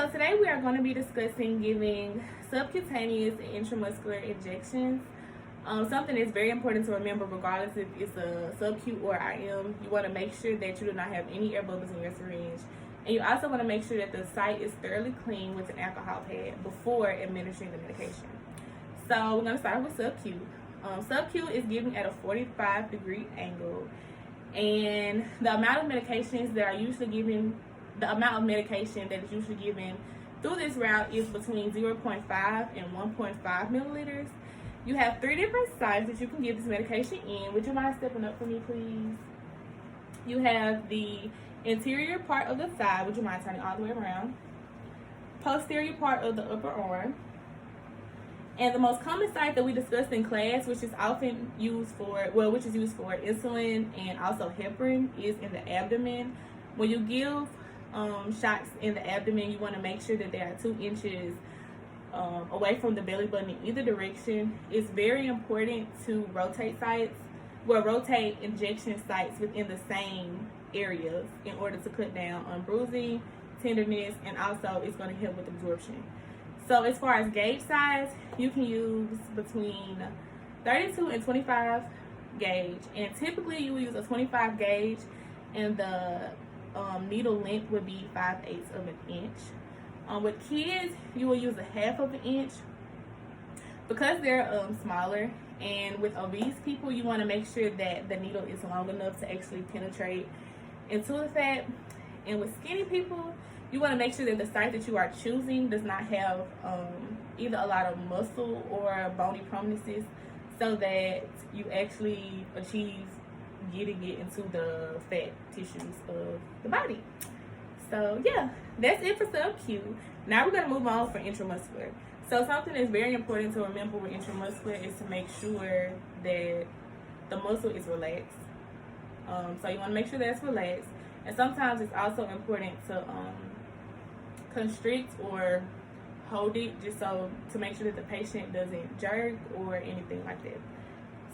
So today we are going to be discussing giving subcutaneous and intramuscular injections. Something that's very important to remember, regardless if it's a subcu or IM, you want to make sure that you do not have any air bubbles in your syringe. And you also want to make sure that the site is thoroughly clean with an alcohol pad before administering the medication. So we're going to start with subcu. Subcu is given at a 45-degree angle. And the amount of medication that is usually given through this route is between 0.5 and 1.5 milliliters. You have 3 different sites that you can give this medication in. Would you mind stepping up for me, please? You have the interior part of the thigh. Would you mind turning all the way around? Posterior part of the upper arm. And the most common site that we discussed in class, which is used for insulin and also heparin, is in the abdomen. When you give shots in the abdomen, you want to make sure that they are 2 inches away from the belly button in either direction. It's very important to rotate injection sites within the same areas in order to cut down on bruising, tenderness, and also it's going to help with absorption. So as far as gauge size, you can use between 32 and 25 gauge. And typically you will use a 25 gauge and the needle length would be 5/8 of an inch. With kids, you will use a 1/2 of an inch because they're smaller. And with obese people, you want to make sure that the needle is long enough to actually penetrate into the fat. And with skinny people, you want to make sure that the site that you are choosing does not have either a lot of muscle or bony prominences, so that you actually achieve getting it into the fat tissues of the body. So yeah, that's it for subcu. Now we're going to move on for intramuscular. So something that's very important to remember with intramuscular is to make sure that the muscle is relaxed. So you want to make sure that it's relaxed. And sometimes it's also important to constrict or hold it, just so to make sure that the patient doesn't jerk or anything like that.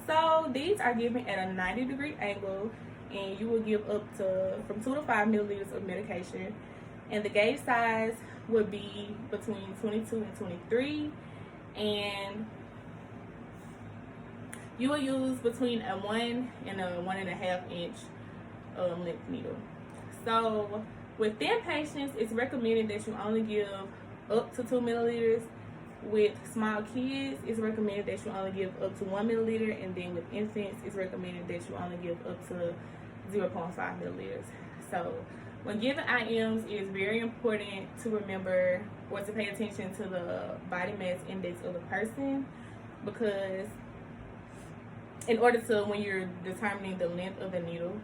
So these are given at a 90-degree angle, and you will give up to from 2 to 5 milliliters of medication. And the gauge size would be between 22 and 23, and you will use between a 1 and a 1.5 inch length needle. So with thin patients, it's recommended that you only give up to 2 milliliters. With small kids, it's recommended that you only give up to 1 milliliter. And then with infants, it's recommended that you only give up to 0.5 milliliters. So when giving IMs, it is very important to remember or to pay attention to the body mass index of the person, because in order to, when you're determining the length of the needle,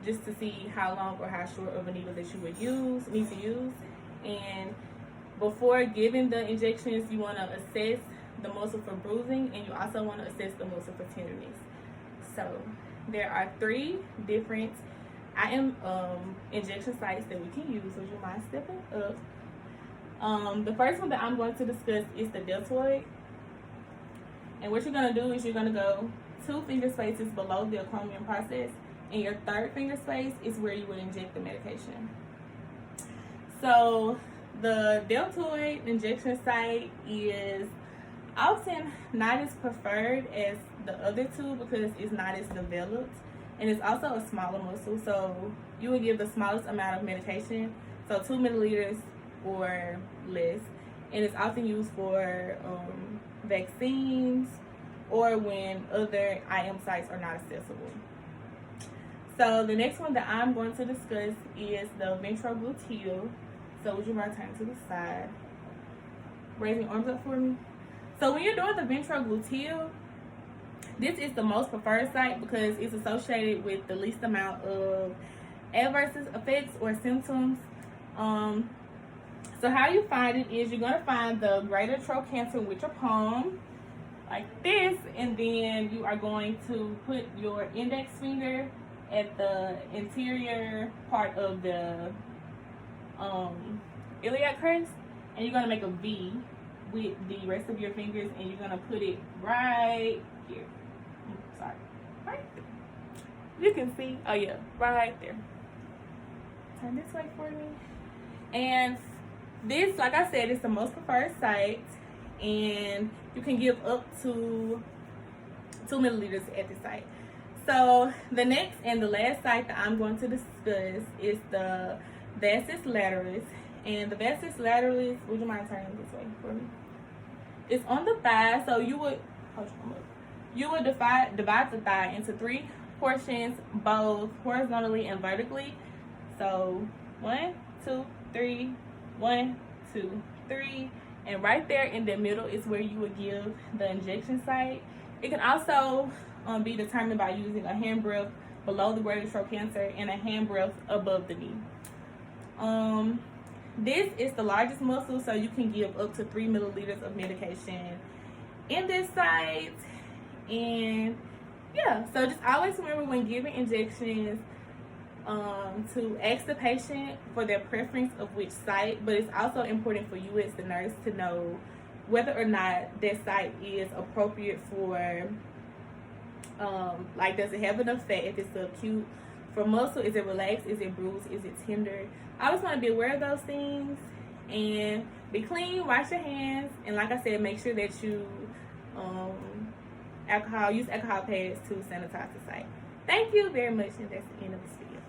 just to see how long or how short of a needle that you would need to use. And before giving the injections, you want to assess the muscle for bruising, and you also want to assess the muscle for tenderness. So there are 3 different IM injection sites that we can use. Would you mind stepping up? The first one that I'm going to discuss is the deltoid. And what you're going to do is you're going to go 2 finger spaces below the acromion process, and your 3rd finger space is where you would inject the medication. So the deltoid injection site is often not as preferred as the other 2 because it's not as developed, and it's also a smaller muscle. So you would give the smallest amount of medication, so 2 milliliters or less, and it's often used for vaccines or when other IM sites are not accessible. So the next one that I'm going to discuss is the ventrogluteal. So would you mind turning to the side? Raise your arms up for me. So when you're doing the ventrogluteal, this is the most preferred site because it's associated with the least amount of adverse effects or symptoms. So how you find it is you're going to find the greater trochanter with your palm, like this, and then you are going to put your index finger at the interior part of the iliac crest, and you're going to make a V with the rest of your fingers, and you're going to put it right here. Right there. You can see, right there. Turn this way for me. And This, like I said, is the most preferred site, and you can give up to 2 milliliters at the site. So the next and the last site that I'm going to discuss is the vastus lateralis. And the vastus lateralis, would you mind turning this way for me? It's on the thigh, so you would divide the thigh into 3 portions, both horizontally and vertically. So 1, 2, 3, 1, 2, 3, and right there in the middle is where you would give the injection site. It can also be determined by using a hand breath below the greater trochanter and a hand breath above the knee. This is the largest muscle, so you can give up to 3 milliliters of medication in this site. And yeah, so just always remember when giving injections to ask the patient for their preference of which site, but it's also important for you as the nurse to know whether or not that site is appropriate for, like, does it have enough fat if it's subacute? For muscle, is it relaxed? Is it bruised? Is it tender? I always want to be aware of those things and be clean, wash your hands, and like I said, make sure that you use alcohol pads to sanitize the site. Thank you very much, and that's the end of this video.